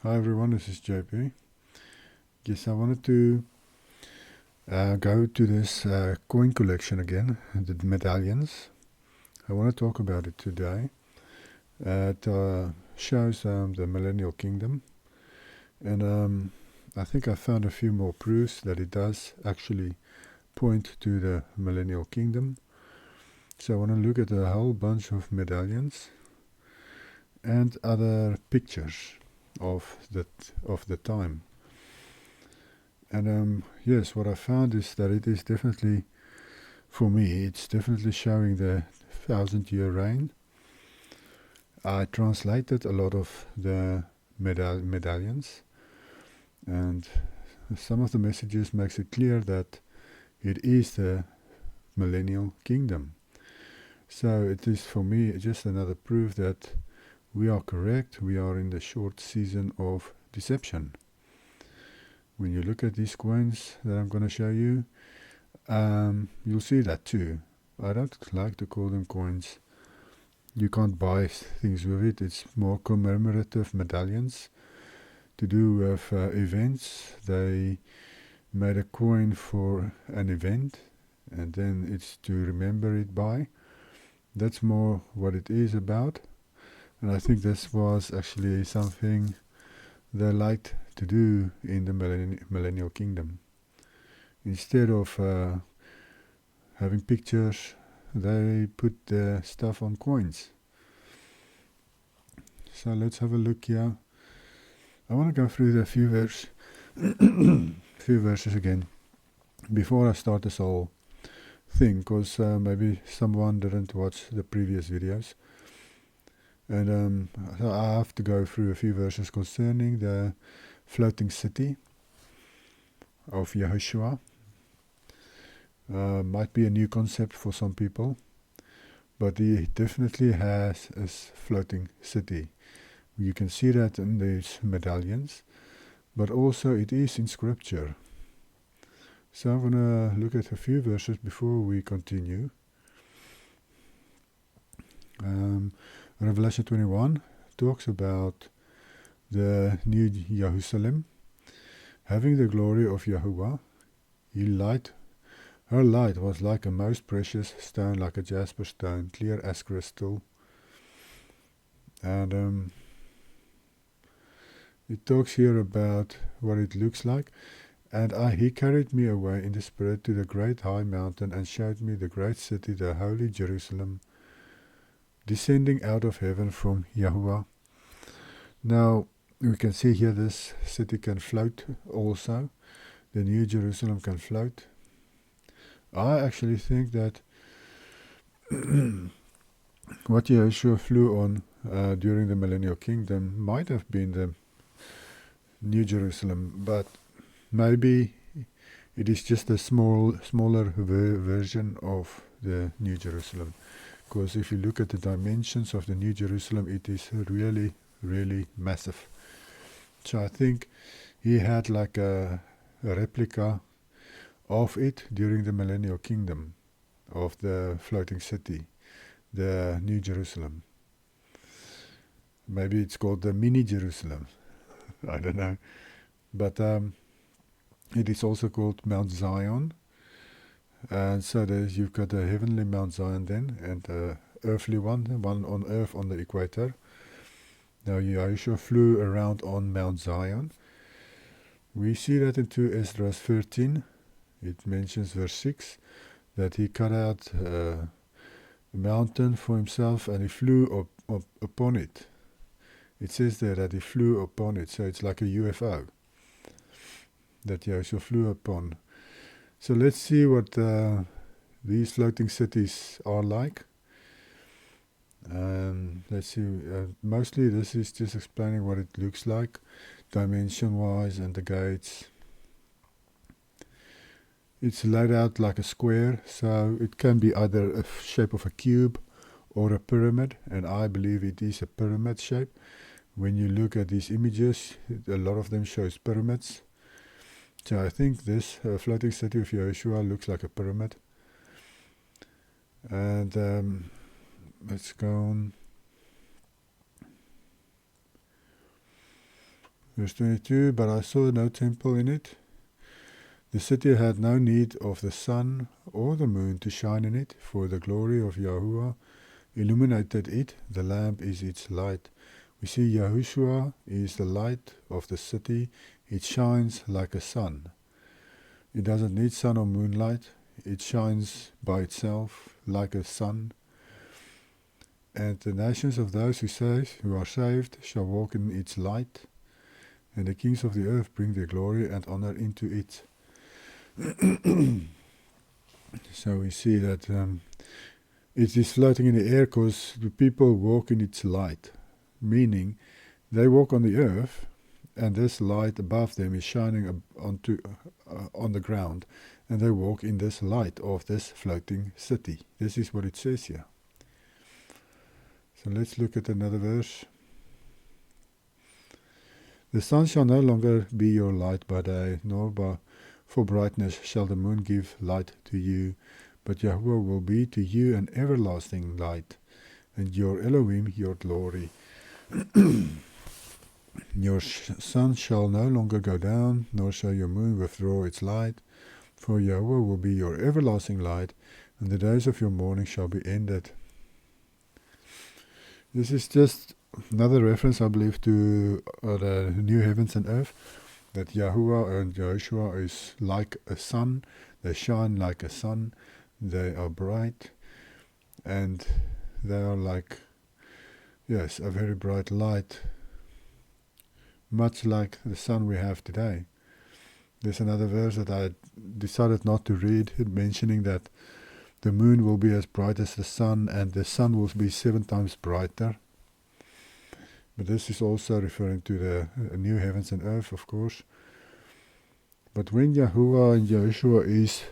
Hi everyone, this is JP. Yes, I wanted to go to this coin collection again, the medallions. I want to talk about it today. It shows the millennial kingdom, and I think I found a few more proofs that it does actually point to the millennial kingdom. So I want to look at a whole bunch of medallions and other pictures of the time. And yes, what I found is that it is definitely, for me, it's definitely showing the 1,000-year reign. I translated a lot of the medallions, and some of the messages makes it clear that it is the millennial kingdom. So it is, for me, just another proof that we are correct. We are in the short season of deception. When you look at these coins that I'm going to show you, you'll see that too. I don't like to call them coins. You can't buy things with it. It's more commemorative medallions to do with events. They made a coin for an event, and then it's to remember it by. That's more what it is about. And I think this was actually something they liked to do in the millennial kingdom. Instead of having pictures, they put the stuff on coins. So let's have a look here. I want to go through the few verses again before I start this whole thing, because maybe someone didn't watch the previous videos. And so I have to go through a few verses concerning the floating city of Yahushua. Might be a new concept for some people, but he definitely has a floating city. You can see that in these medallions, but also it is in scripture. So I'm going to look at a few verses before we continue. Revelation 21 talks about the new Jerusalem having the glory of Yahuwah. Her light was like a most precious stone, like a jasper stone, clear as crystal. And it talks here about what it looks like. And he carried me away in the spirit to the great high mountain and showed me the great city, the holy Jerusalem, descending out of heaven from Yahuwah. Now, we can see here this city can float also. The new Jerusalem can float. I actually think that what Yeshua flew on during the millennial kingdom might have been the new Jerusalem, but maybe it is just a smaller version of the new Jerusalem. Because if you look at the dimensions of the new Jerusalem, it is really, really massive. So I think he had like a replica of it during the millennial kingdom, of the floating city, the New Jerusalem. Maybe it's called the mini Jerusalem. I don't know. But it is also called Mount Zion. And so you've got a heavenly Mount Zion then, and the earthly one on earth on the equator. Now Yahushua flew around on Mount Zion. We see that in 2 Esdras 13. It mentions verse 6, that he cut out a mountain for himself and he flew upon it. It says there that he flew upon it, so it's like a UFO that Yahushua flew upon. So let's see what these floating cities are like. Let's see, mostly this is just explaining what it looks like, dimension-wise, and the gates. It's laid out like a square, so it can be either a shape of a cube or a pyramid, and I believe it is a pyramid shape. When you look at these images, a lot of them shows pyramids. So I think this floating city of Yahushua looks like a pyramid. And let's go on. Verse 22, but I saw no temple in it. The city had no need of the sun or the moon to shine in it, for the glory of Yahuwah illuminated it. The lamp is its light. We see Yahushua is the light of the city. It shines like a sun. It doesn't need sun or moonlight. It shines by itself like a sun. And the nations of those who are saved shall walk in its light, and the kings of the earth bring their glory and honor into it. So we see that it is floating in the air because the people walk in its light, meaning they walk on the earth, and this light above them is shining on the ground, and they walk in this light of this floating city. This is what it says here. So let's look at another verse. The sun shall no longer be your light by day, nor for brightness shall the moon give light to you, but Yahuwah will be to you an everlasting light, and your Elohim your glory. Your sun shall no longer go down, nor shall your moon withdraw its light, for Yahuwah will be your everlasting light, and the days of your mourning shall be ended. This is just another reference, I believe, to the new heavens and earth, that Yahuwah and Yahushua is like a sun. They shine like a sun. They are bright, and they are like, yes, a very bright light, much like the sun we have today. There's another verse that I decided not to read, mentioning that the moon will be as bright as the sun, and the sun will be 7 times brighter. But this is also referring to the new heavens and earth, of course. But when Yahuwah and Yahushua is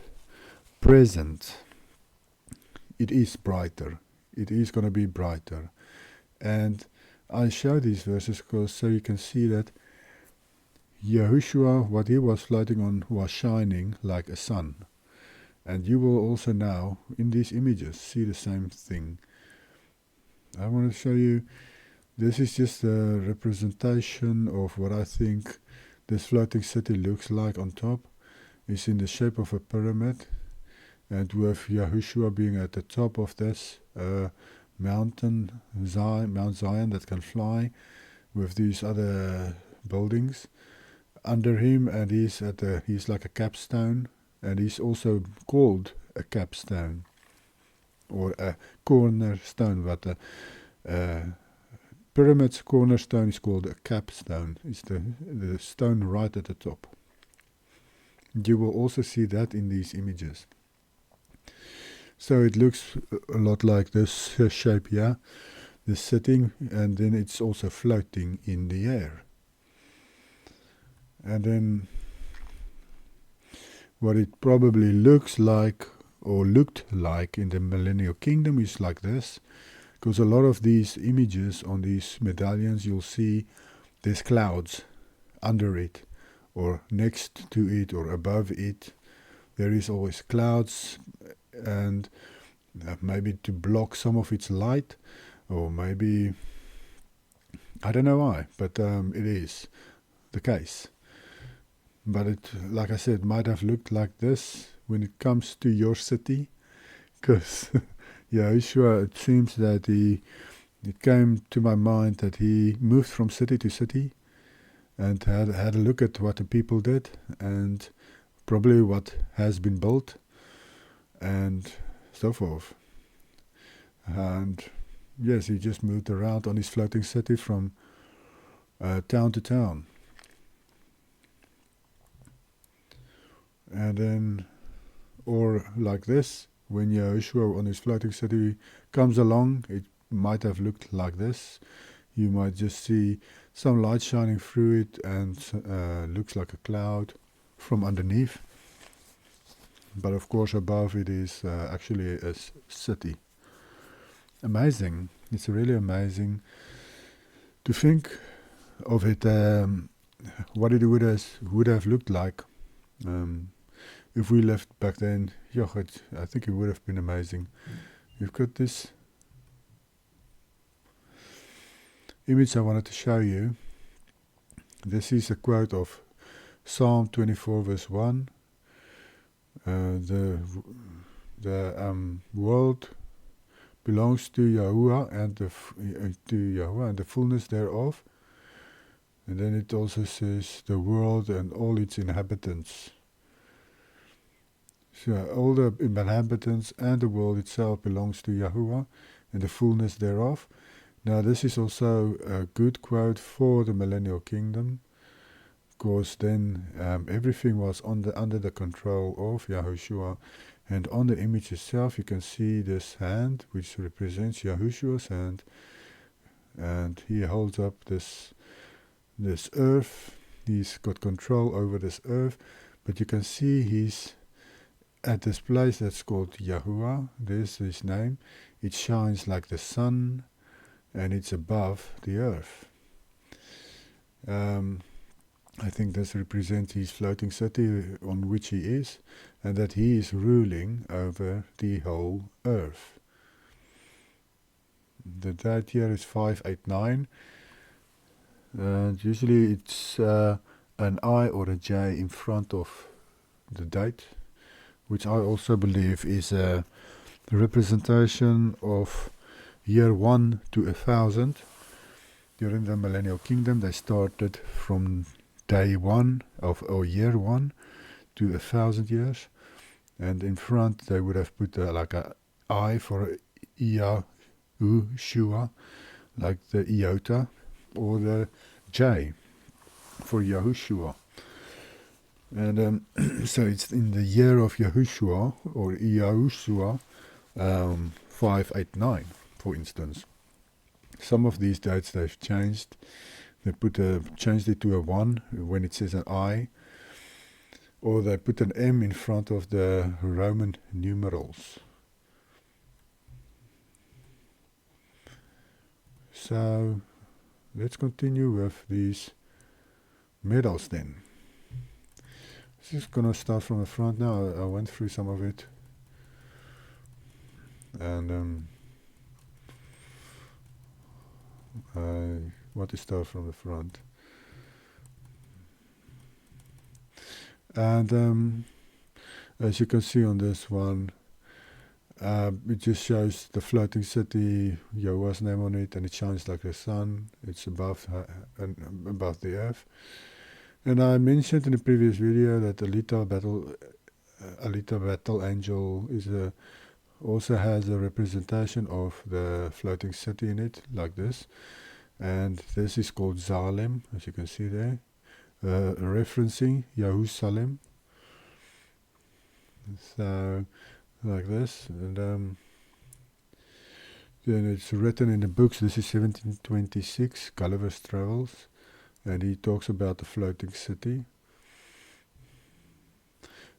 present, it is brighter. It is going to be brighter. And I show these verses because so you can see that Yahushua, what he was floating on, was shining like a sun. And you will also now, in these images, see the same thing. I want to show you, this is just a representation of what I think this floating city looks like on top. It's in the shape of a pyramid, and with Yahushua being at the top of this Mount Zion that can fly, with these other buildings under him, and he's like a capstone, and he's also called a capstone or a cornerstone, but pyramid's cornerstone is called a capstone. It's the stone right at the top. You will also see that in these images. So it looks a lot like this shape here, the sitting, and then it's also floating in the air. And then what it probably looks like or looked like in the millennial kingdom is like this, because a lot of these images on these medallions, you'll see there's clouds under it or next to it or above it. There is always clouds, and maybe to block some of its light, or maybe, I don't know why, but it is the case. But it, like I said, might have looked like this when it comes to your city, because Yahushua, it seems that it came to my mind that he moved from city to city and had a look at what the people did and probably what has been built and so forth. And yes, he just moved around on his floating city from town to town. And then, or like this, when Yahushua on his floating city comes along, it might have looked like this. You might just see some light shining through it, and looks like a cloud from underneath. But of course above it is actually a city. Amazing. It's really amazing to think of it, what it would have looked like if we lived back then. I think it would have been amazing. We've got this image I wanted to show you. This is a quote of Psalm 24 verse 1. The world belongs to Yahuwah and the fullness thereof. And then it also says the world and all its inhabitants. So all the inhabitants and the world itself belongs to Yahuwah and the fullness thereof. Now this is also a good quote for the millennial kingdom, because then everything was under the control of Yahushua. And on the image itself you can see this hand, which represents Yahushua's hand, and he holds up this earth. He's got control over this earth, but you can see he's at this place that's called Yahuwah. There's his name. It shines like the sun, and it's above the earth. I think this represents his floating city on which he is, and that he is ruling over the whole earth. The date here is 589, and usually it's an I or a J in front of the date, which I also believe is a representation of year 1 to 1000. During the millennial kingdom, they started from day 1 or year 1 to 1000 years, and in front they would have put like a I for Yahushua, like the iota, or the J for Yahushua. And so it's in the year of Yahushua, or Yahushua, 589, for instance. Some of these dates they've changed. They changed it to a 1 when it says an I, or they put an M in front of the Roman numerals. So let's continue with these medals then. Just gonna start from the front now. I went through some of it, and I want to start from the front. And as you can see on this one, it just shows the floating city, Yahuwah's name on it, and it shines like the sun. It's above the earth. And I mentioned in the previous video that Alita Battle Angel also has a representation of the floating city in it, like this. And this is called Zalem, as you can see there, referencing Jerusalem. So, like this. And then it's written in the books. This is 1726, Gulliver's Travels. And he talks about the floating city.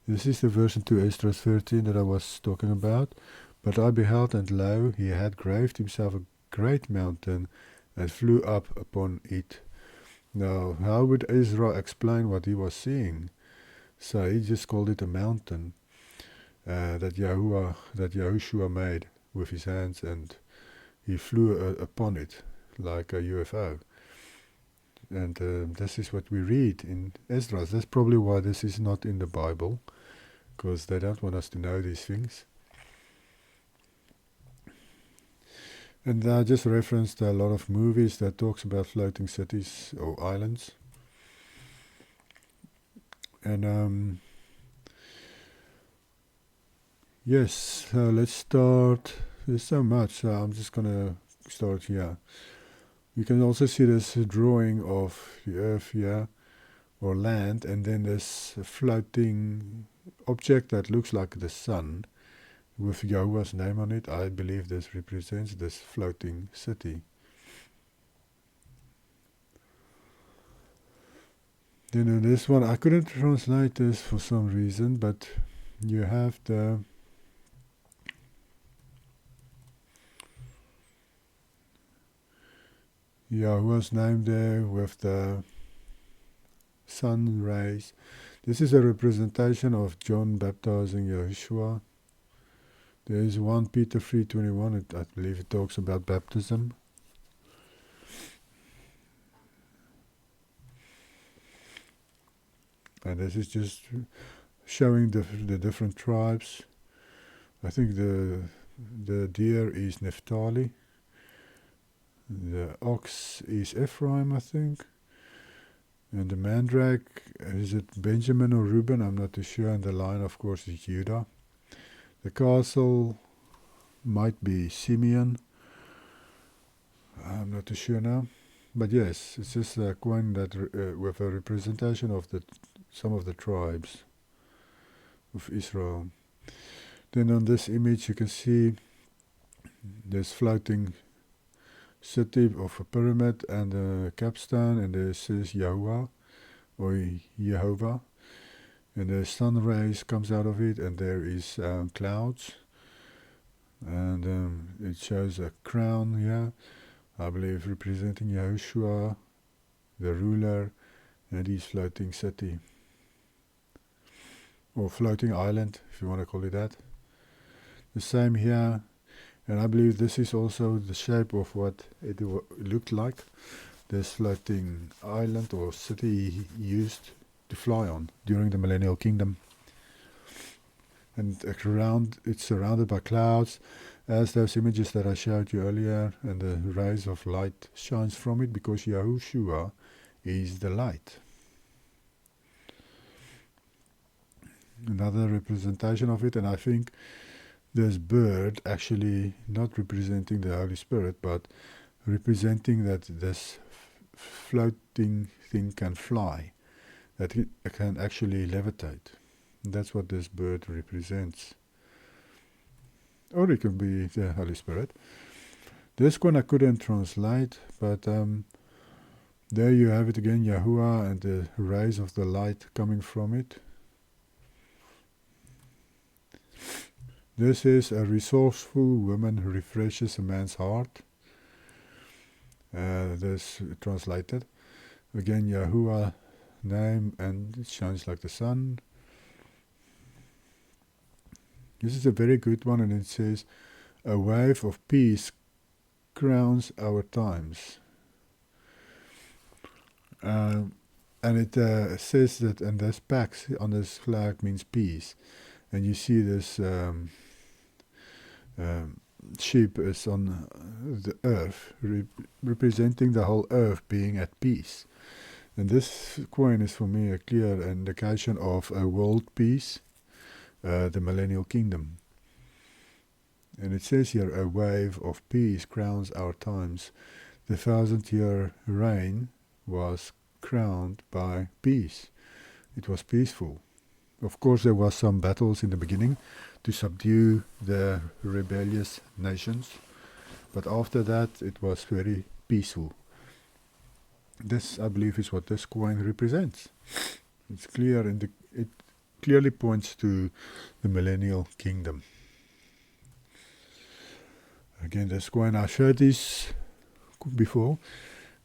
This is the version 2 Esdras 13 that I was talking about. But I beheld, and lo, he had graved himself a great mountain, and flew up upon it. Now, how would Ezra explain what he was seeing? So he just called it a mountain that Yahushua made with his hands, and he flew upon it like a UFO. And this is what we read in Esdras. That's probably why this is not in the Bible, because they don't want us to know these things. And I just referenced a lot of movies that talks about floating cities or islands. And yes, so let's start. There's so much, so I'm just going to start here. You can also see this drawing of the earth here, or land, and then this floating object that looks like the sun with Yahuwah's name on it. I believe this represents this floating city. Then in this one, I couldn't translate this for some reason, but you have the Yahuwah's name there with the sun rays. This is a representation of John baptizing Yahushua. There is 1 Peter 3:21, I believe it talks about baptism. And this is just showing the different tribes. I think the deer is Naphtali, the ox is Ephraim, I think, and the mandrake, is it Benjamin or Reuben? I'm not too sure. And the lion, of course, is Judah. The castle might be Simeon. I'm not too sure now. But yes, it's just a coin that with a representation of some of the tribes of Israel. Then on this image you can see this floating city of a pyramid and a capstone, and there says Yahuwah or Jehovah, and the sun rays comes out of it, and there is clouds, and it shows a crown here, I believe representing Yahushua, the ruler, and his floating city, or floating island, if you want to call it that. The same here, and I believe this is also the shape of what it looked like, this floating island or city he used to fly on during the millennial kingdom. And it's surrounded by clouds, as those images that I showed you earlier, and the rays of light shines from it, because Yahushua is the light. Another representation of it, and I think this bird actually not representing the Holy Spirit, but representing that this floating thing can fly, that it can actually levitate. That's what this bird represents. Or it could be the Holy Spirit. This one I couldn't translate, but there you have it again, Yahuwah and the rays of the light coming from it. This is a resourceful woman who refreshes a man's heart. This translated. Again, Yahuwah name, and it shines like the sun. This is a very good one, and it says, a wave of peace crowns our times. And it says that, and this pax on this flag means peace. And you see this sheep is on the earth, representing the whole earth being at peace. And this coin is for me a clear indication of a world peace, the millennial kingdom. And it says here, a wave of peace crowns our times. The 1,000-year reign was crowned by peace. It was peaceful. Of course, there was some battles in the beginning to subdue the rebellious nations, but after that it was very peaceful. This, I believe, is what this coin represents. It's clear, and it clearly points to the millennial kingdom. Again, this coin, I showed this before,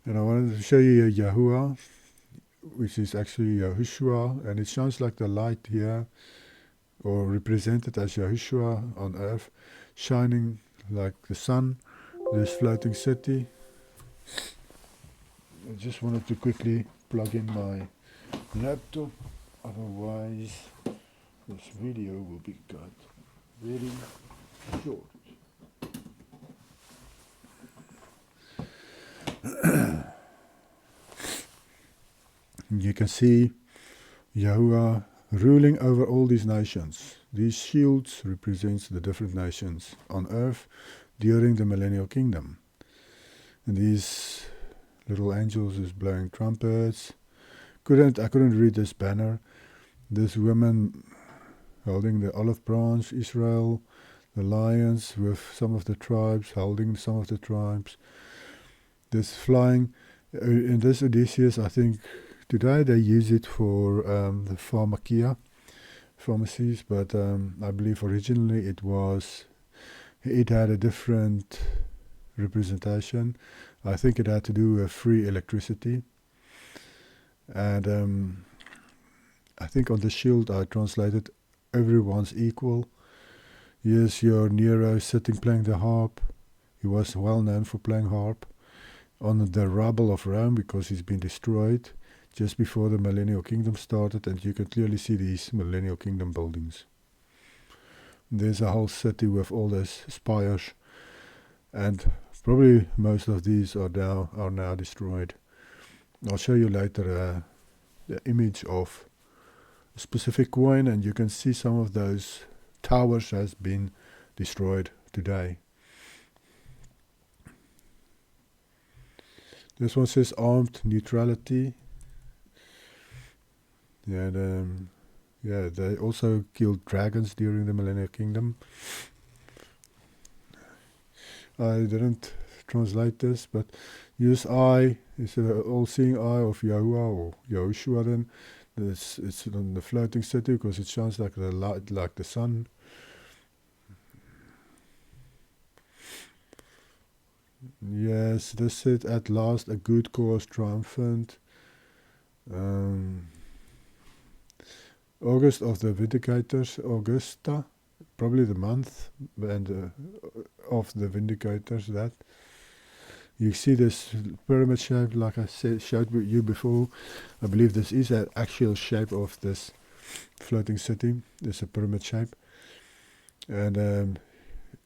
and I wanted to show you Yahuwah, which is actually Yahushua, and it sounds like the light here, or represented as Yahushua on earth, shining like the sun, this floating city. I just wanted to quickly plug in my laptop, otherwise this video will be cut very short. You can see Yahuwah ruling over all these nations. These shields represents the different nations on earth during the millennial kingdom. And these little angels is blowing trumpets. I couldn't read this banner. This woman holding the olive branch, Israel, the lions with some of the tribes, holding some of the tribes. This flying, in this Odysseus, I think today they use it for the pharmacia, pharmacies, but I believe originally it had a different representation. I think it had to do with free electricity. And I think on the shield I translated, everyone's equal. Yes, your Nero sitting playing the harp. He was well known for playing harp on the rubble of Rome because he's been destroyed. just before the millennial kingdom started, and you can clearly see these millennial kingdom buildings. There's a whole city with all those spires, and probably most of these are now destroyed. I'll show you later the image of a specific coin, and you can see some of those towers has been destroyed today. This one says armed neutrality. And they also killed dragons during the millennial kingdom. I didn't translate this, but use eye is the all-seeing eye of Yahuwah or Yahushua. Then it's on the floating city because it shines like the light, like the sun. Yes, this said at last a good cause triumphant. August of the Vindicators, Augusta, probably the month and of the Vindicators. That you see this pyramid shape, like I showed you before. I believe this is an actual shape of this floating city. It's a pyramid shape, and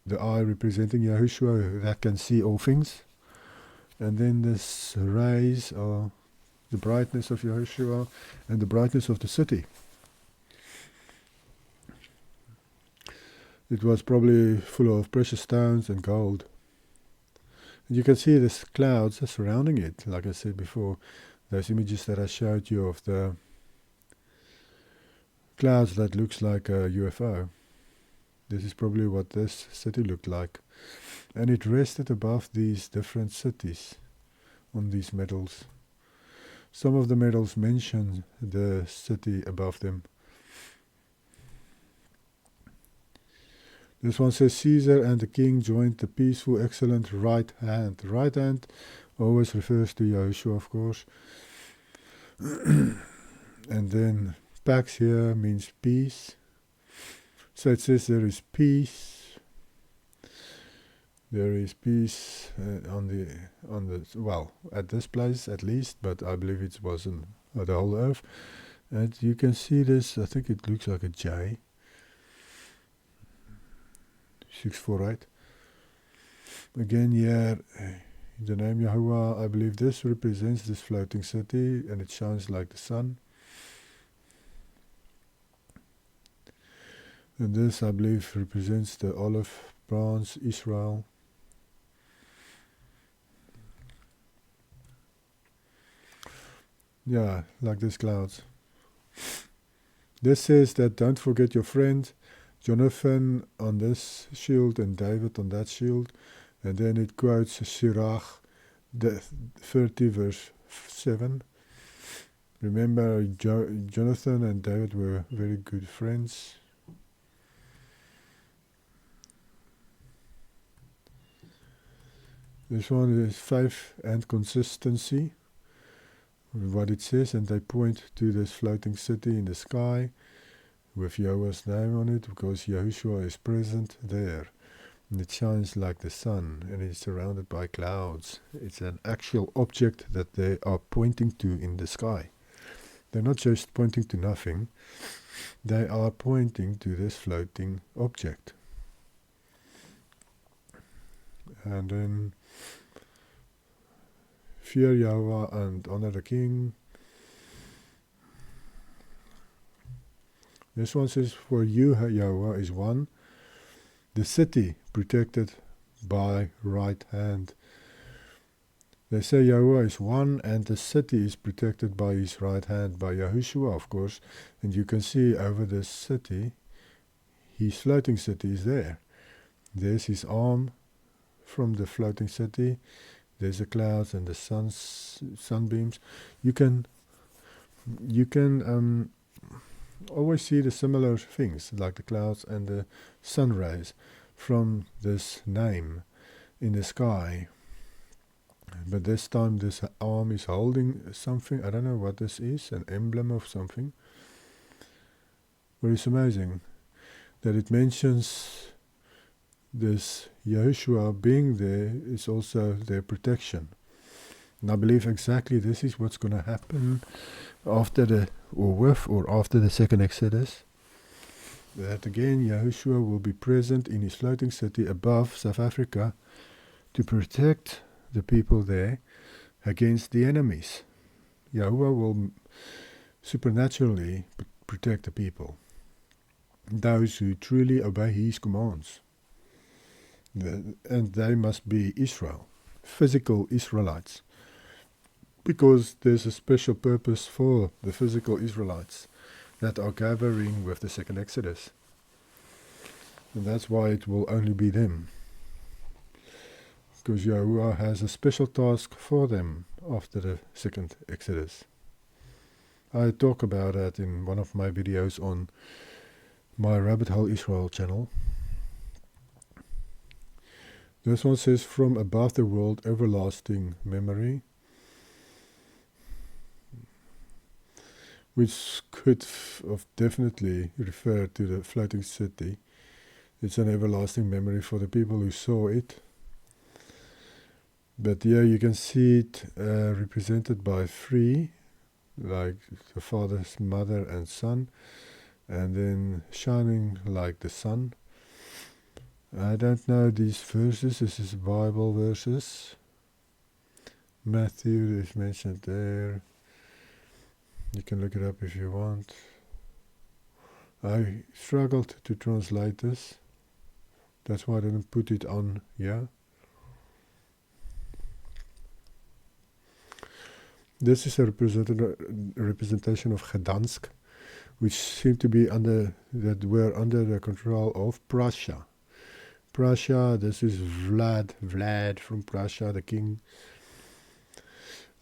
the eye representing Yahushua that can see all things, and then this rays are the brightness of Yahushua and the brightness of the city. It was probably full of precious stones and gold. And you can see the clouds surrounding it, like I said before, those images that I showed you of the clouds that looks like a UFO. This is probably what this city looked like. And it rested above these different cities on these medals. Some of the medals mention the city above them. This one says Caesar and the king joined the peaceful, excellent right hand. Right hand always refers to Yahushua, of course. And then Pax here means peace. So it says there is peace. There is peace at this place at least, but I believe it was on the whole earth. And you can see this, I think it looks like a J. 648. Again here, the name Yahuwah, I believe this represents this floating city, and it shines like the sun. And this, I believe, represents the olive branch, Israel. Yeah, like these clouds. This says that don't forget your friend Jonathan on this shield and David on that shield. And then it quotes Sirach 30 verse 7. Remember, Jonathan and David were very good friends. This one is faith and consistency, what it says, and they point to this floating city in the sky with Yahweh's name on it, because Yahushua is present there. And it shines like the sun, and it's surrounded by clouds. It's an actual object that they are pointing to in the sky. They're not just pointing to nothing, they are pointing to this floating object. And then fear Yahweh and honor the king. This one says, for you, Yahweh, is one, the city protected by right hand. They say Yahweh is one, and the city is protected by his right hand, by Yahushua, of course. And you can see over this city, his floating city is there. There's his arm from the floating city. There's the clouds and the sunbeams. You can always see the similar things, like the clouds and the sun rays, from this name in the sky. But this time this arm is holding something. I don't know what this is, an emblem of something. But it's amazing that it mentions this Yahushua being there is also their protection. And I believe exactly this is what's going to happen after the second Exodus. That again, Yahushua will be present in his floating city above South Africa to protect the people there against the enemies. Yahuwah will supernaturally protect the people, those who truly obey his commands. And they must be Israel, physical Israelites, because there's a special purpose for the physical Israelites that are gathering with the second Exodus. And that's why it will only be them. Because Yahuwah has a special task for them after the second Exodus. I talk about that in one of my videos on my Rabbit Hole Israel channel. This one says, from above the world, everlasting memory, which could definitely refer to the floating city. It's an everlasting memory for the people who saw it. But here you can see it represented by three, like the father's mother and son, and then shining like the sun. I don't know these verses. This is Bible verses. Matthew is mentioned there. You can look it up if you want. I struggled to translate this. That's why I didn't put it on here. This is a representation of Gdansk, which seemed to be under the control of Prussia. Prussia, this is Vlad from Prussia, the king.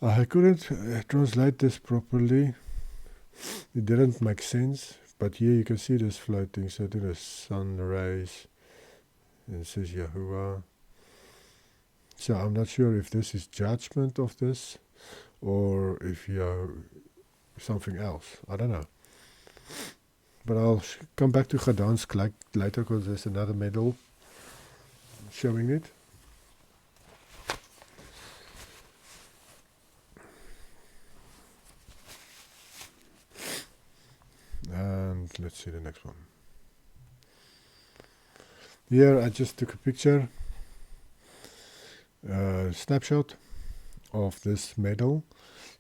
I couldn't translate this properly. It didn't make sense, but here you can see this floating, so to the sun rays, and it says Yahuwah. So I'm not sure if this is judgment of this, or if something else. I don't know. But I'll come back to Gdansk later, because there's another medal showing it. And let's see the next one. Here I just took a picture, snapshot of this medal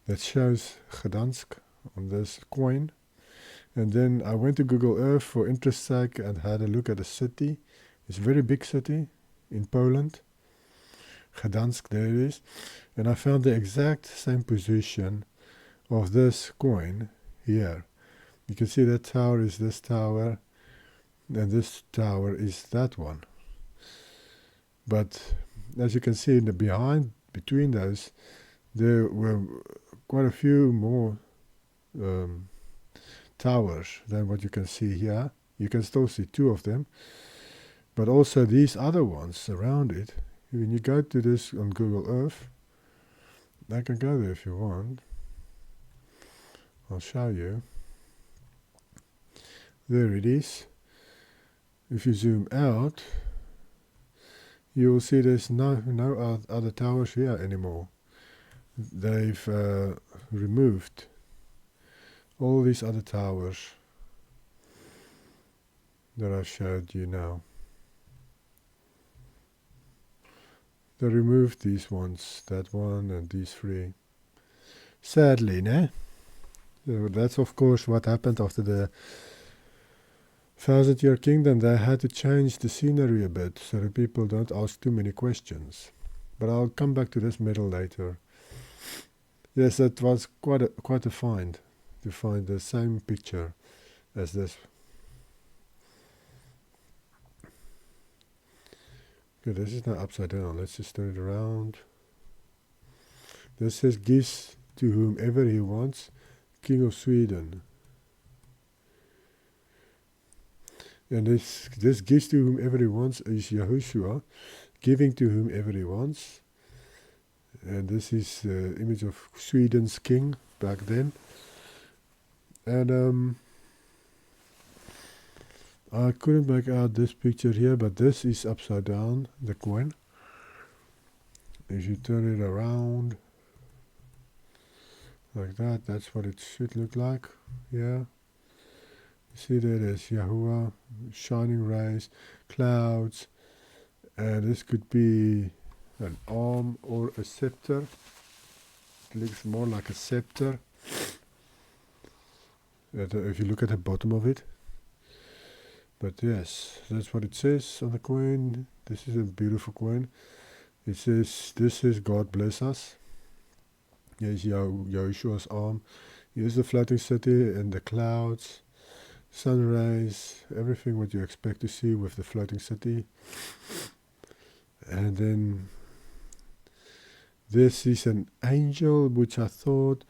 that shows Gdansk on this coin. And then I went to Google Earth for interest's sake and had a look at the city. It's a very big city in Poland. Gdansk, there it is. And I found the exact same position of this coin here. You can see that tower is this tower, and this tower is that one. But as you can see in the between those, there were quite a few more towers than what you can see here. You can still see two of them, but also these other ones around it. When you go to this on Google Earth, I can go there if you want. I'll show you. There it is. If you zoom out, you will see there's no other towers here anymore. They've removed all these other towers that I showed you now. They removed these ones, that one and these three. Sadly, ne? So that's of course what happened after the 1,000-year kingdom. They had to change the scenery a bit so that people don't ask too many questions. But I'll come back to this medal later. Yes, that was quite a find, to find the same picture as this. Okay, this is now upside down. Let's just turn it around. This says, gives to whomever he wants, King of Sweden. And this gives to whomever he wants is Yahushua, giving to whomever he wants. And this is the image of Sweden's king back then. And I couldn't make out this picture here, but this is upside down, the coin. If you turn it around, like that. That's what it should look like. Yeah. You see there it is, Yahuwah, shining rays, clouds, and this could be an arm or a scepter. It looks more like a scepter. If you look at the bottom of it. But yes, that's what it says on the coin. This is a beautiful coin. It says, this is God bless us. Here's Yahushua's arm. Here's the floating city and the clouds, sun rays, everything what you expect to see with the floating city. And then this is an angel, which I thought,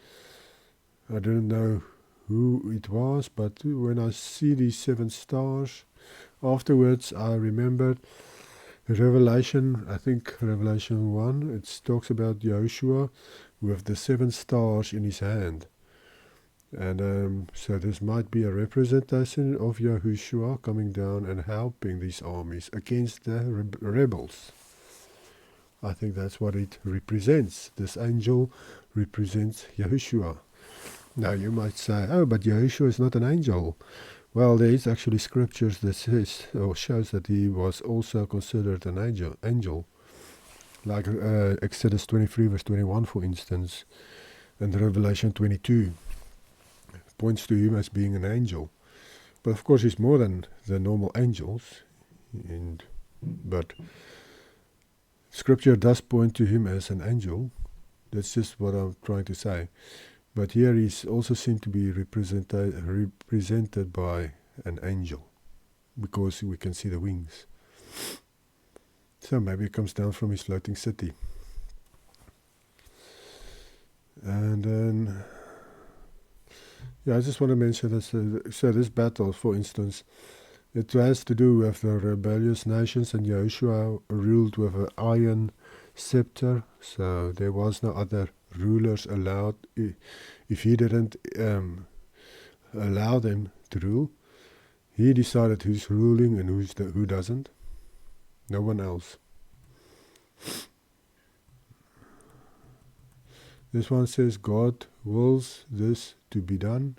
I didn't know who it was, but when I see these 7 stars, afterwards I remembered Revelation, I think Revelation 1, it talks about Yahushua with the 7 stars in his hand. And so this might be a representation of Yahushua coming down and helping these armies against the rebels. I think that's what it represents. This angel represents Yahushua. Now you might say, oh, but Yahushua is not an angel. Well, there is actually scriptures that says or shows that he was also considered an angel. Like Exodus 23 verse 21, for instance, and Revelation 22 points to him as being an angel. But of course he's more than the normal angels. But scripture does point to him as an angel. That's just what I'm trying to say. But here he's also seen to be represented by an angel, because we can see the wings. So maybe it comes down from his floating city. And then, yeah, I just want to mention this. So this battle, for instance, it has to do with the rebellious nations, and Yahushua ruled with an iron scepter. So there was no other rulers allowed. If he didn't allow them to rule, he decided who's ruling and who doesn't. No one else. This one says God wills this to be done.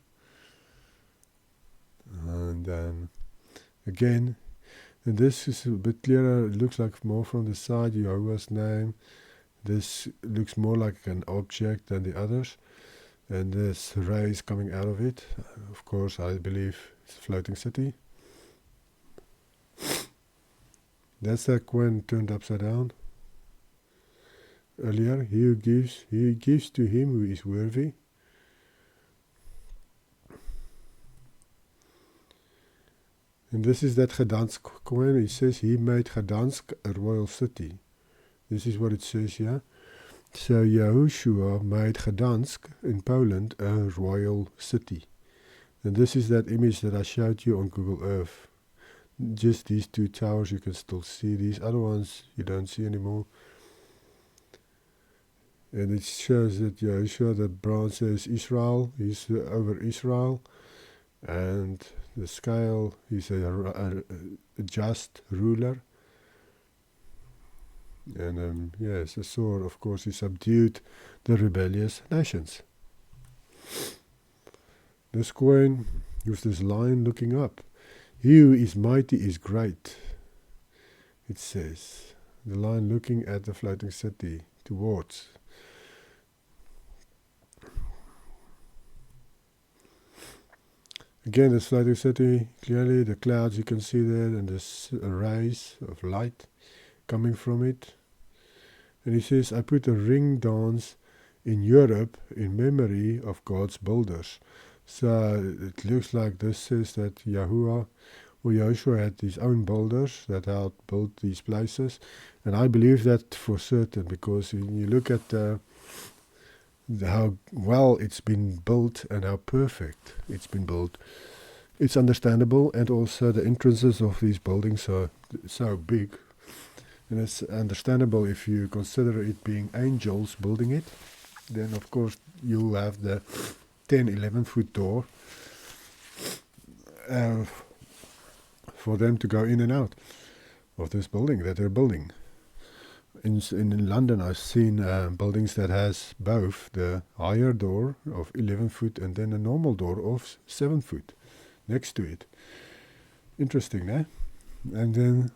And then again, and this is a bit clearer. It looks like more from the side, Yahuwah's name. This looks more like an object than the others. And there's rays coming out of it. Of course, I believe it's a floating city. That's that coin turned upside down. Earlier, he gives to him who is worthy. And this is that Gdansk coin. He says he made Gdansk a royal city. This is what it says here. So Yahushua made Gdansk in Poland a royal city. And this is that image that I showed you on Google Earth. Just these 2 towers you can still see. These other ones you don't see anymore. And it shows that Yahushua, the bronze says Israel, he's over Israel. And the scale, he's a just ruler. And yes, the sword, of course, he subdued the rebellious nations. This coin, with this line looking up. He who is mighty is great, it says. The line looking at the floating city towards. Again, this floating city, clearly the clouds you can see there, and the rays of light coming from it. And he says, I put a ring dance in Europe in memory of God's builders. So it looks like this says that Yahuwah or Yahushua had his own builders that helped build these places. And I believe that for certain, because when you look at how well it's been built and how perfect it's been built, it's understandable. And also the entrances of these buildings are so big. And it's understandable if you consider it being angels building it. Then of course you'll have the 10-11 foot door for them to go in and out of this building that they're building. In London, I've seen buildings that has both the higher door of 11 foot and then a normal door of 7 foot next to it. Interesting, eh? And then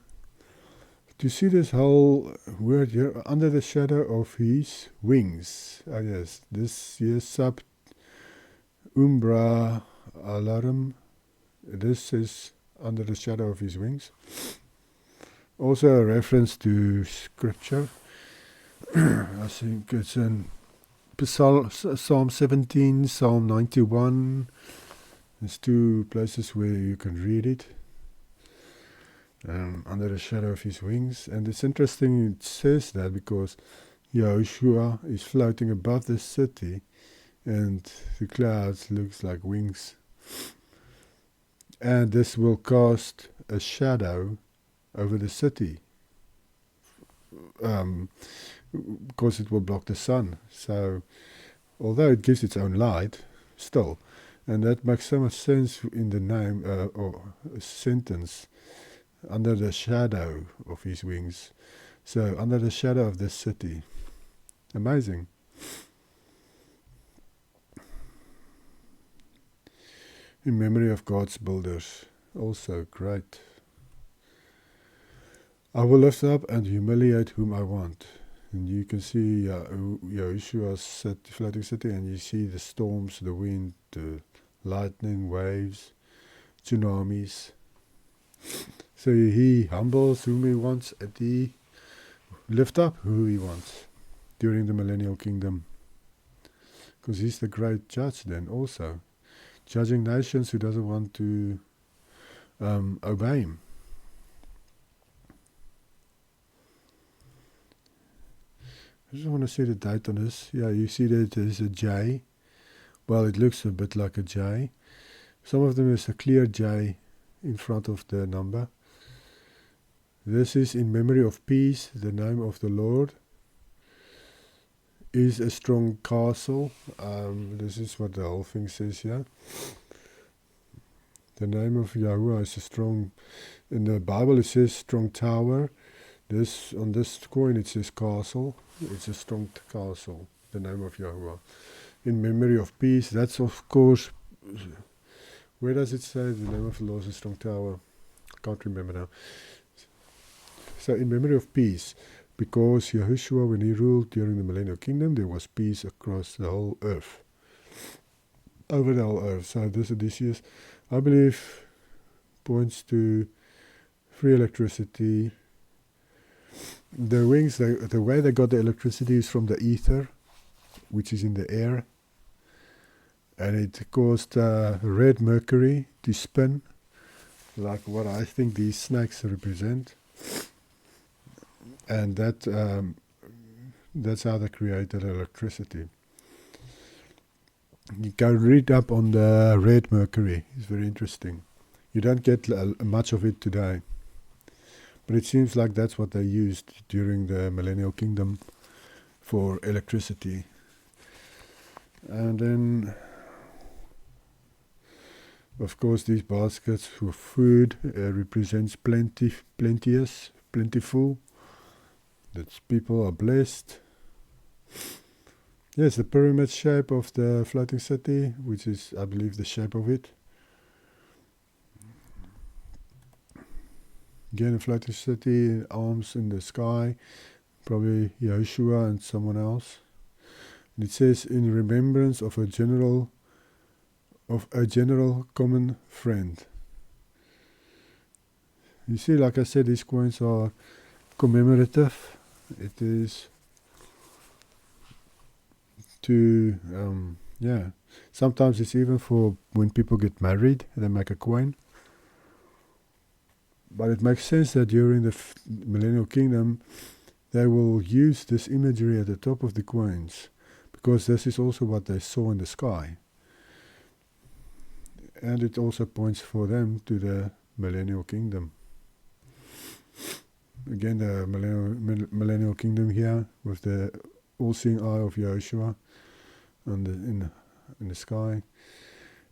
to see this whole word here, under the shadow of his wings. Ah, yes, this here sub umbra alarum. This is under the shadow of his wings. Also a reference to scripture. I think it's in Psalm 17, Psalm 91. There's two places where you can read it. Under the shadow of his wings. And it's interesting it says that because Yahushua is floating above the city and the clouds looks like wings. And this will cast a shadow over the city. Because it will block the sun. So, although it gives its own light, still. And that makes so much sense in the name or sentence, under the shadow of his wings. So, under the shadow of the city. Amazing. In memory of God's builders. Also great. I will lift up and humiliate whom I want. And you can see Yahushua's floating city, and you see the storms, the wind, the lightning, waves, tsunamis. So he humbles whom he wants, and he lifts up who he wants during the millennial kingdom. Because he's the great judge then also, judging nations who doesn't want to obey him. I just want to see the date on this. Yeah, you see that there's a J. Well, it looks a bit like a J. Some of them is a clear J in front of the number. This is in memory of peace. The name of the Lord is a strong castle. This is what the whole thing says here. The name of Yahuwah is a strong, in the Bible it says strong tower. This on this coin it says castle. It's a strong castle, the name of Yahuwah. In memory of peace, that's of course, where does it say the name of the Lord is a strong tower? I can't remember now. So in memory of peace, because Yahushua, when he ruled during the millennial kingdom, there was peace across the whole earth. Over the whole earth. So this Odysseus, I believe, points to free electricity. The wings, the way they got the electricity is from the ether, which is in the air. And it caused red mercury to spin, like what I think these snakes represent. And that's how they created electricity. You can read up on the red mercury. It's very interesting. You don't get much of it today. But it seems like that's what they used during the millennial kingdom for electricity. And then, of course, these baskets for food represents plentiful. That people are blessed. Yes, the pyramid shape of the floating city, which is, I believe, the shape of it. Again, a floating city, arms in the sky, probably Yahushua and someone else. And it says, in remembrance of a general common friend. You see, like I said, these coins are commemorative. It is to, sometimes it's even for when people get married, they make a coin. But it makes sense that during the millennial kingdom, they will use this imagery at the top of the coins, because this is also what they saw in the sky. And it also points for them to the millennial kingdom. Again, the millennial kingdom here, with the all-seeing eye of Yahushua in the sky.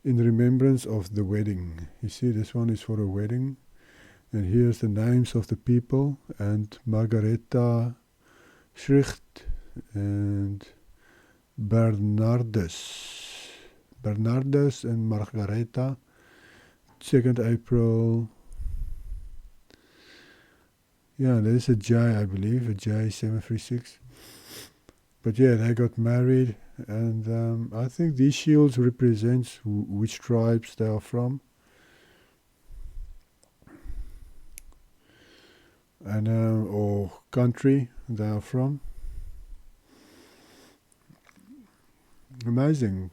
In remembrance of the wedding. You see, this one is for a wedding. And here's the names of the people, and Margareta Schricht and Bernardus. Bernardus and Margareta. 2nd April. Yeah, there's a J, I believe, a J736. But yeah, they got married, and I think these shields represents which tribes they are from. And or country they are from. Amazing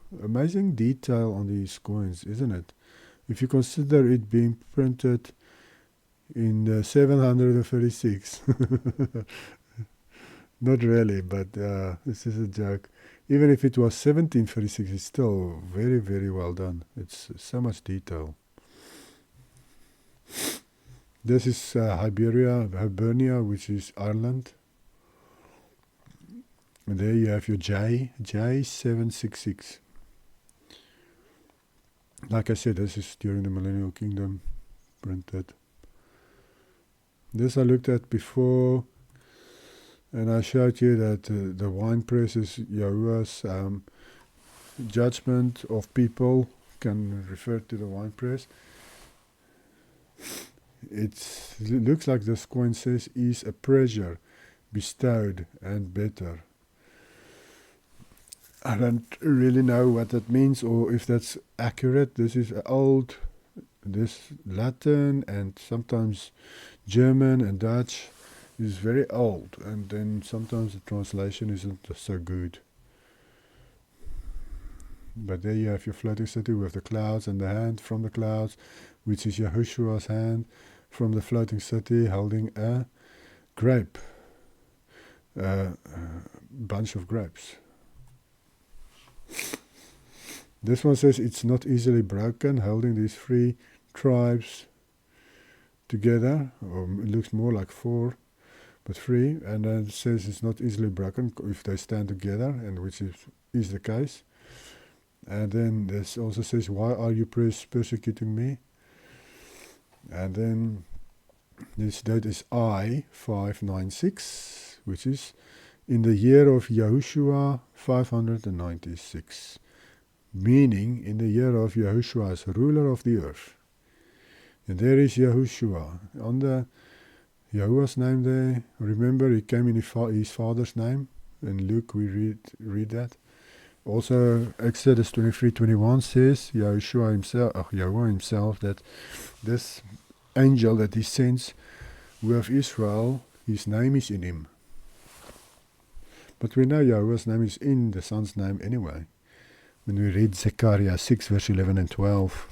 detail on these coins, isn't it? If you consider it being printed in 736. Not really, but this is a joke. Even if it was 1736, it's still very, very well done. It's so much detail. This is Hibernia, which is Ireland. And there you have your J766. Like I said, this is during the millennial kingdom printed. This I looked at before, and I showed you that the wine press is Yahuwah's judgment of people, can refer to the wine press. It looks like this coin says is a pressure bestowed and better. I don't really know what that means or if that's accurate. This is old, this Latin and sometimes German and Dutch is very old, and then sometimes the translation isn't so good. But there you have your floating city with the clouds and the hand from the clouds, which is Yahushua's hand from the floating city holding a grape, a bunch of grapes. This one says it's not easily broken, holding these 3 tribes together, or it looks more like 4, but 3, and then it says it's not easily broken if they stand together, and which is the case. And then this also says, why are you persecuting me? And then this date is I-596, which is in the year of Yahushua 596, meaning in the year of Yahushua as ruler of the earth. And there is Yahushua on the Yahuwah's name there. Remember, he came in his father's name. In Luke we read that. Also, Exodus 23:21 says Yahushua himself, Yahuwah himself, that this angel that he sends with Israel, his name is in him. But we know Yahuwah's name is in the Son's name anyway. When we read Zechariah 6 verse 11 and 12,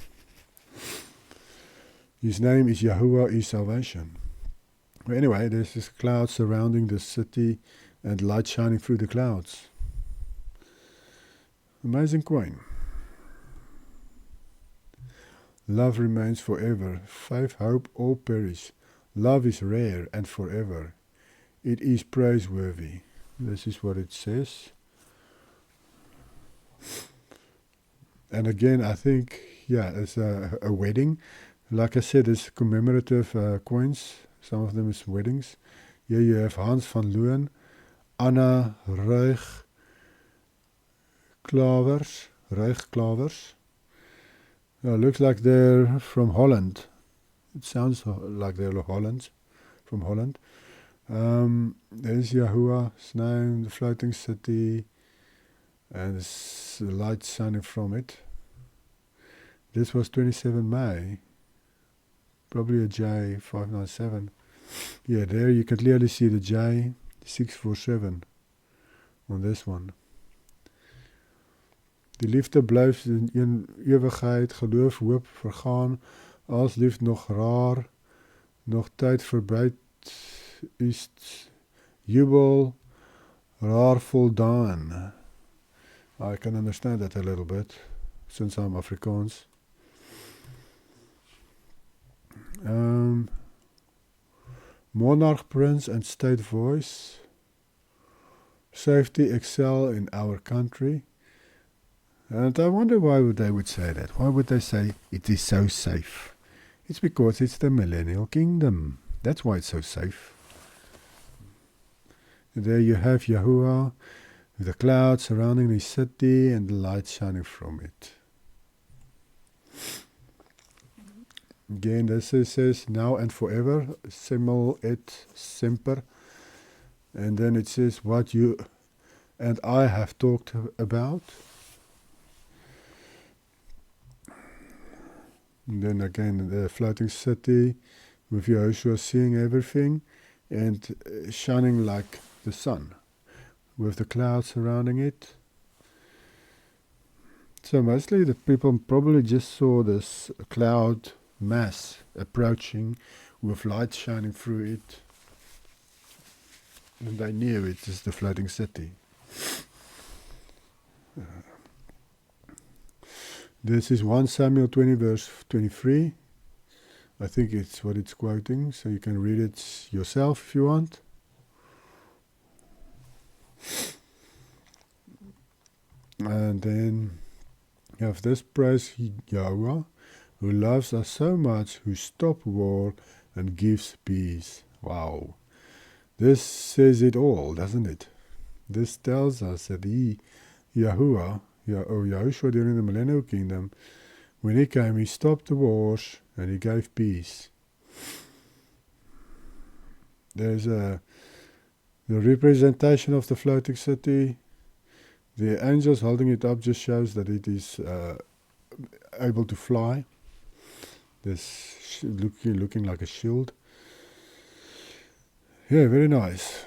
his name is Yahuwah is salvation. Well, anyway, there's this cloud surrounding the city and light shining through the clouds. Amazing coin. Love remains forever. Faith, hope, all perish. Love is rare and forever. It is praiseworthy. This is what it says. And again, I think, yeah, it's a wedding. Like I said, it's commemorative coins. Some of them is weddings. Here you have Hans van Loon, Anna Ruigklavers. Looks like they're from Holland. It sounds like they're from Holland. There's Yahuwah's name, the floating city, and the light shining from it. This was 27 May. Probably a J597. Yeah, there you can clearly see the J647 on this one. Die liefde blijft in eeuwigheid, geloof, hoop, vergaan, als lief nog raar, nog tijd voorbij is, jubel, raar voldaan. I can understand that a little bit, since I'm Afrikaans. Monarch, prince, and state voice. Safety excel in our country. And I wonder why they would say that. Why would they say it is so safe? It's because it's the millennial kingdom. That's why it's so safe. And there you have Yahuwah with the clouds surrounding his city and the light shining from it. Again, this says now and forever, simul et semper. And then it says what you and I have talked about. And then again, the floating city with Yahushua seeing everything and shining like the sun with the clouds surrounding it. So mostly the people probably just saw this cloud mass approaching with light shining through it. And they knew it is the floating city. This is 1 Samuel 20 verse 23. I think it's what it's quoting, so you can read it yourself if you want. And then you have this, praise Yahweh, who loves us so much, who stopped war and gives peace. Wow. This says it all, doesn't it? This tells us that Yahuwah, Yahushua during the millennial kingdom, when he came, he stopped the wars and he gave peace. There's the representation of the floating city. The angels holding it up just shows that it is able to fly. This looking like a shield. Yeah, very nice.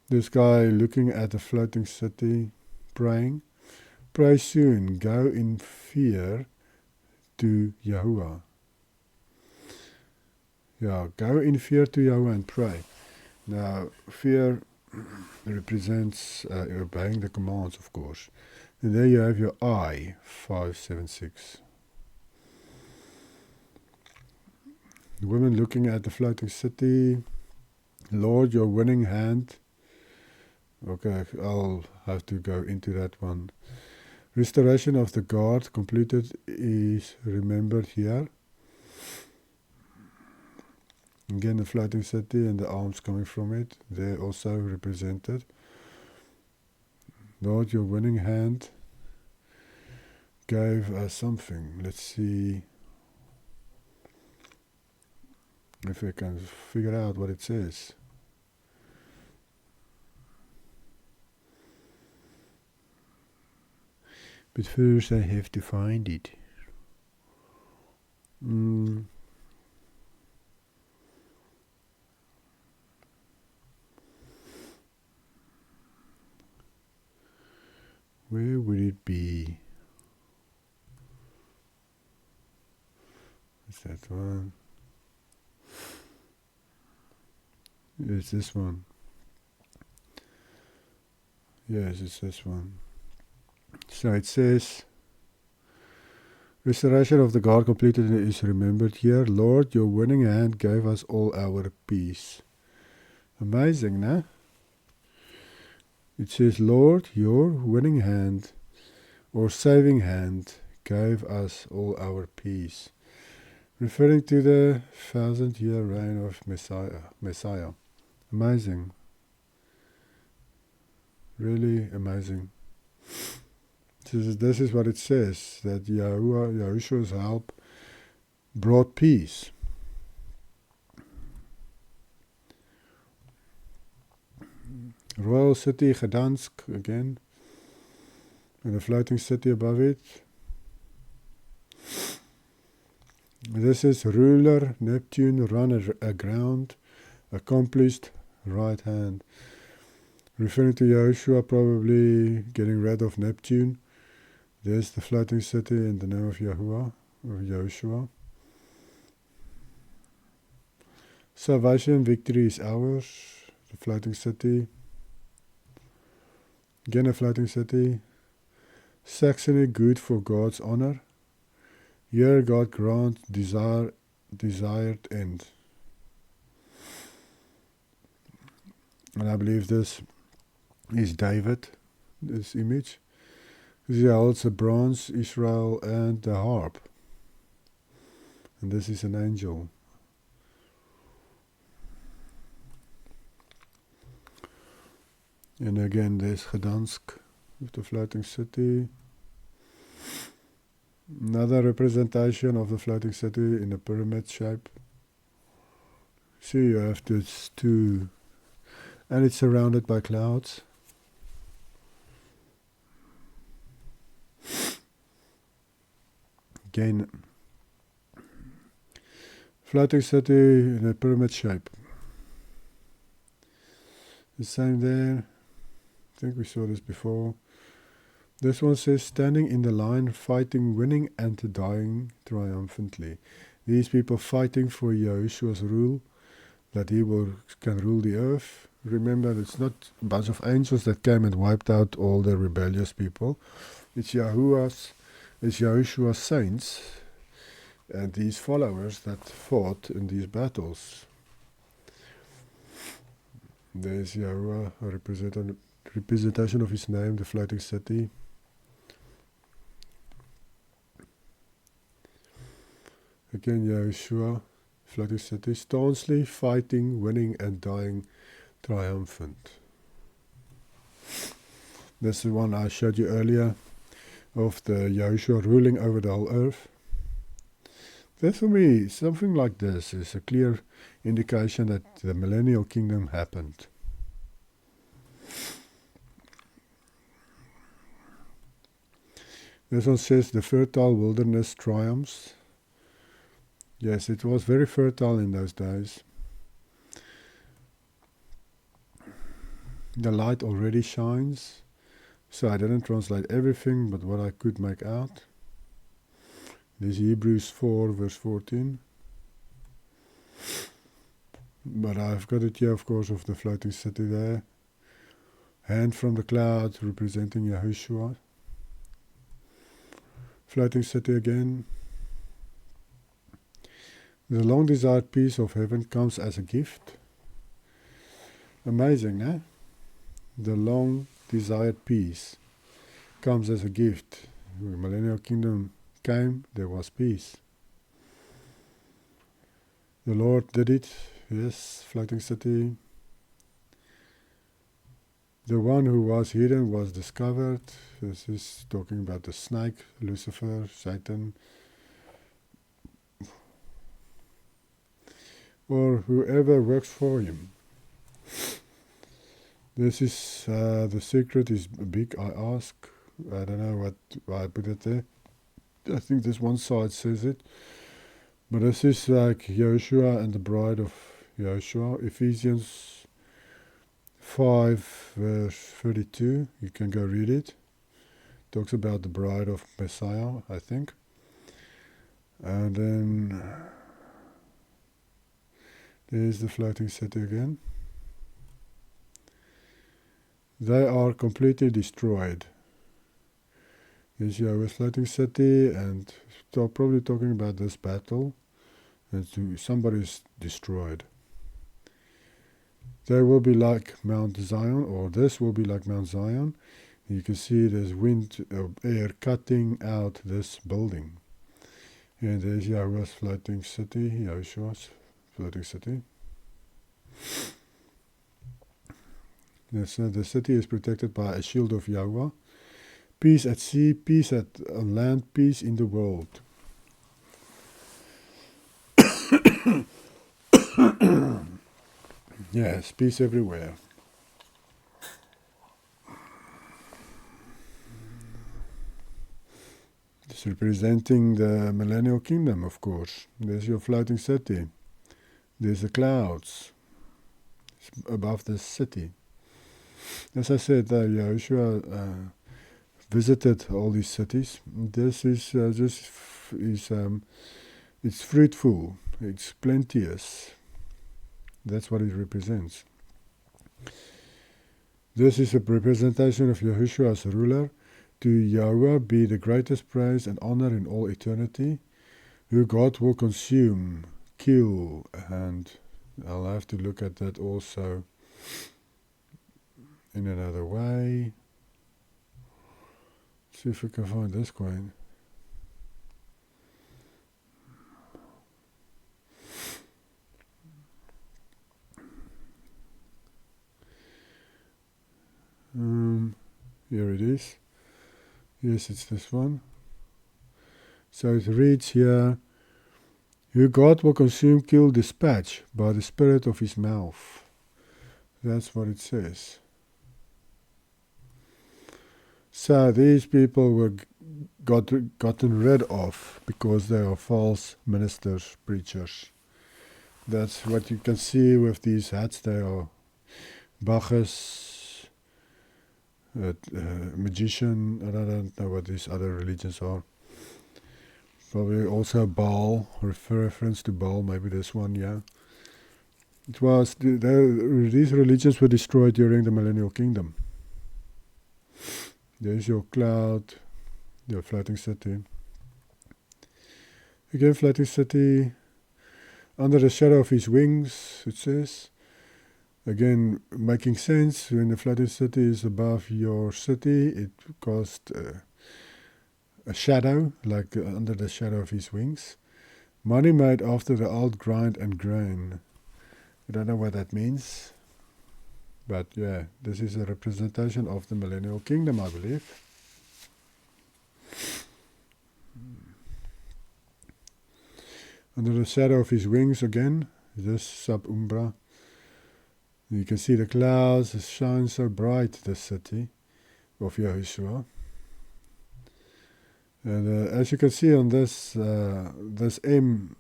This guy looking at the floating city, praying. Pray soon, go in fear to Yahuwah. Yeah, go in fear to Yahuwah and pray. Now, fear represents obeying the commands, of course. And there you have your I, 576. The woman looking at the floating city. Lord, your winning hand. Okay, I'll have to go into that one. Restoration of the guard completed is remembered here. Again, the floating city and the arms coming from it, they're also represented. Lord, your winning hand gave us something. Let's see if I can figure out what it says. But first I have to find it. Where would it be? Is that one? It's this one. Yes, it's this one. So it says, restoration of the guard completed is remembered here. Lord, your winning hand gave us all our peace. Amazing, no? It says, Lord, your winning hand or saving hand gave us all our peace. Referring to the 1,000-year reign of Messiah. Amazing. Really amazing. This is what it says, that Yahushua's help brought peace. Royal city, Gdansk, again, and a floating city above it. This is ruler, Neptune, run aground, accomplished, right hand. Referring to Yahushua probably getting rid of Neptune. There's the floating city in the name of Yahuwah, or Yahushua. Salvation, victory is ours. The floating city. Again a floating city. Saxony, good for God's honor. Here God grant desired end. And I believe this is David, this image. He holds a bronze, Israel, and the harp. And this is an angel. And again, there's Gdansk with the floating city. Another representation of the floating city in a pyramid shape. See, you have this two, and it's surrounded by clouds. Again, floating city in a pyramid shape. The same there. I think we saw this before. This one says, standing in the line, fighting, winning, and dying triumphantly. These people fighting for Yahushua's rule, that he can rule the earth. Remember, it's not a bunch of angels that came and wiped out all the rebellious people. It's Yahushua's saints and these followers that fought in these battles. There's Yahuwah, a representation of his name, the floating city. Again, Yahushua, floating city, staunchly fighting, winning, and dying triumphant. This is the one I showed you earlier of the Yahushua ruling over the whole earth. That for me, something like this is a clear indication that the millennial kingdom happened. This one says the fertile wilderness triumphs. Yes, it was very fertile in those days. The light already shines. So I didn't translate everything, but what I could make out. This is Hebrews 4 verse 14. But I've got it here, of course, of the floating city there. Hand from the cloud representing Yahushua. Floating city again. The long desired peace of heaven comes as a gift. Amazing, eh? The long desired peace comes as a gift. When the millennial kingdom came, there was peace. The Lord did it. Yes, floating city. The one who was hidden was discovered. This is talking about the snake, Lucifer, Satan, or whoever works for him. This is, the secret is big, I ask. I don't know why I put it there. I think this one side says it. But this is like Yahushua and the bride of Yahushua. Ephesians 5 verse 32. You can go read it. Talks about the bride of Messiah, I think. And then there's the floating city again. They are completely destroyed. Here's Yahweh's floating city, and probably talking about this battle. And somebody's destroyed. They will be like Mount Zion, or this will be like Mount Zion. You can see there's wind of air cutting out this building. And there's Yahweh's floating city, Yahushua's floating city. Yes, the city is protected by a shield of Yahweh. Peace at sea, peace on land, peace in the world. Yes, peace everywhere. It's representing the millennial kingdom, of course. There's your floating city. There's the clouds above the city. As I said, Yahushua visited all these cities. This is it's fruitful. It's plenteous. That's what it represents. This is a representation of Yahushua as ruler. To Yahweh be the greatest praise and honor in all eternity, who God will consume, kill, and I'll have to look at that also in another way. See if we can find this coin. Here it is. Yes, it's this one. So it reads here, who God will consume, kill, dispatch by the spirit of his mouth. That's what it says. So these people were gotten rid of because they are false ministers, preachers. That's what you can see with these hats. They are Bacchus, magician, and I don't know what these other religions are. Probably also Baal, reference to Baal, maybe this one, yeah. It was, these religions were destroyed during the millennial kingdom. There's your cloud, your floating city. Again, floating city, under the shadow of his wings, it says. Again, making sense, when the floating city is above your city, it caused a shadow, like under the shadow of his wings. Money made after the old grind and grain. I don't know what that means. But yeah, this is a representation of the millennial kingdom, I believe. Under the shadow of his wings again, this sub-umbra. You can see the clouds, it shines so bright, the city of Yahushua. And as you can see on this, this M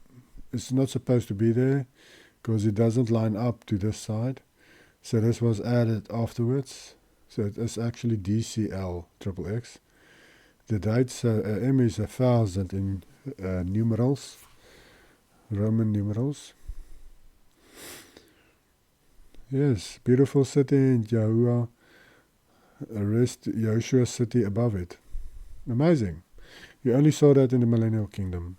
is not supposed to be there because it doesn't line up to this side. So this was added afterwards. So it is actually DCL XXX. The dates, M is 1000 in numerals, Roman numerals. Yes, beautiful city in Yahuwah, rest Yahushua city above it. Amazing. You only saw that in the millennial kingdom.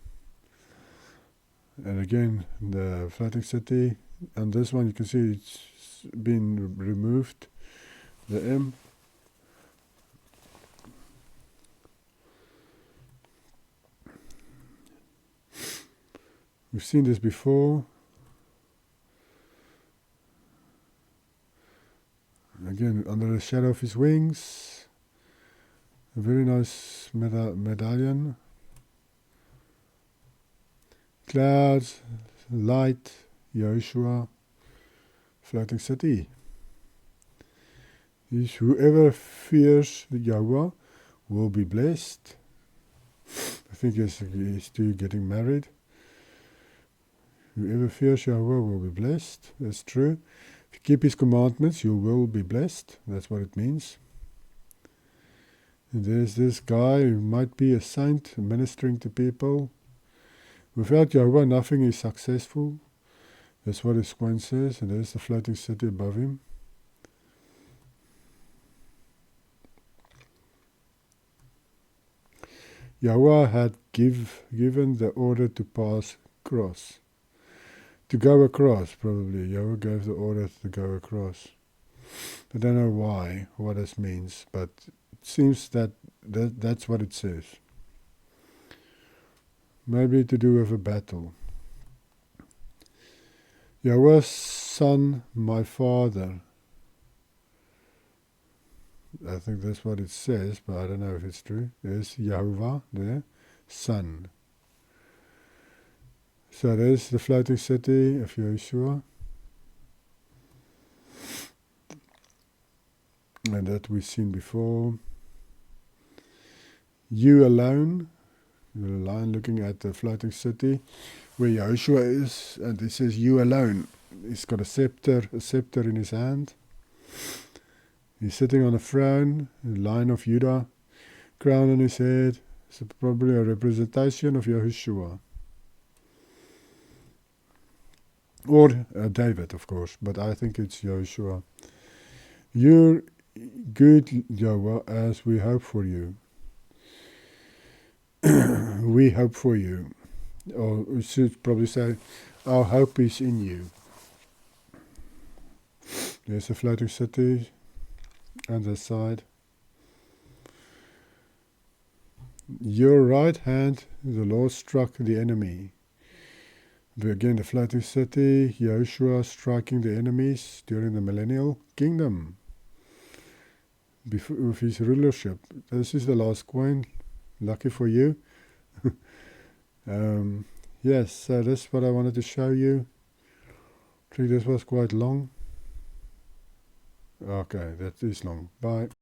And again, the floating city, and this one you can see it's been removed, the M. We've seen this before. Again, under the shadow of his wings, a very nice medallion. Clouds, light, Yahushua, floating city. Whoever fears Yahweh will be blessed. I think he's still getting married. Whoever fears Yahweh will be blessed. That's true. If you keep his commandments, you will be blessed. That's what it means. And there's this guy who might be a saint ministering to people. Without Yahweh, nothing is successful. That's what his coin says. And there's the floating city above him. Yahweh had given the order to pass across. To go across, probably. Yahweh gave the order to go across. I don't know why, what this means, but it seems that's what it says. Maybe to do with a battle. Yahweh's son, my father. I think that's what it says, but I don't know if it's true. There's Yahuwah there, son. So there's the floating city of Yahushua. And that we've seen before. You alone, the line looking at the floating city, where Yahushua is, and it says you alone. He's got a scepter in his hand. He's sitting on a throne, a line of Judah, crown on his head. It's probably a representation of Yahushua. Or David, of course, but I think it's Yahushua. You're good, Yahweh, as we hope for you. We hope for you. Or we should probably say, our hope is in you. There's a floating city on the side. Your right hand, the Lord struck the enemy. Again, the floating city, Yahushua striking the enemies during the millennial kingdom. with his rulership. This is the last coin. Lucky for you. Yes, so that's what I wanted to show you. I think this was quite long. Okay, that is long. Bye.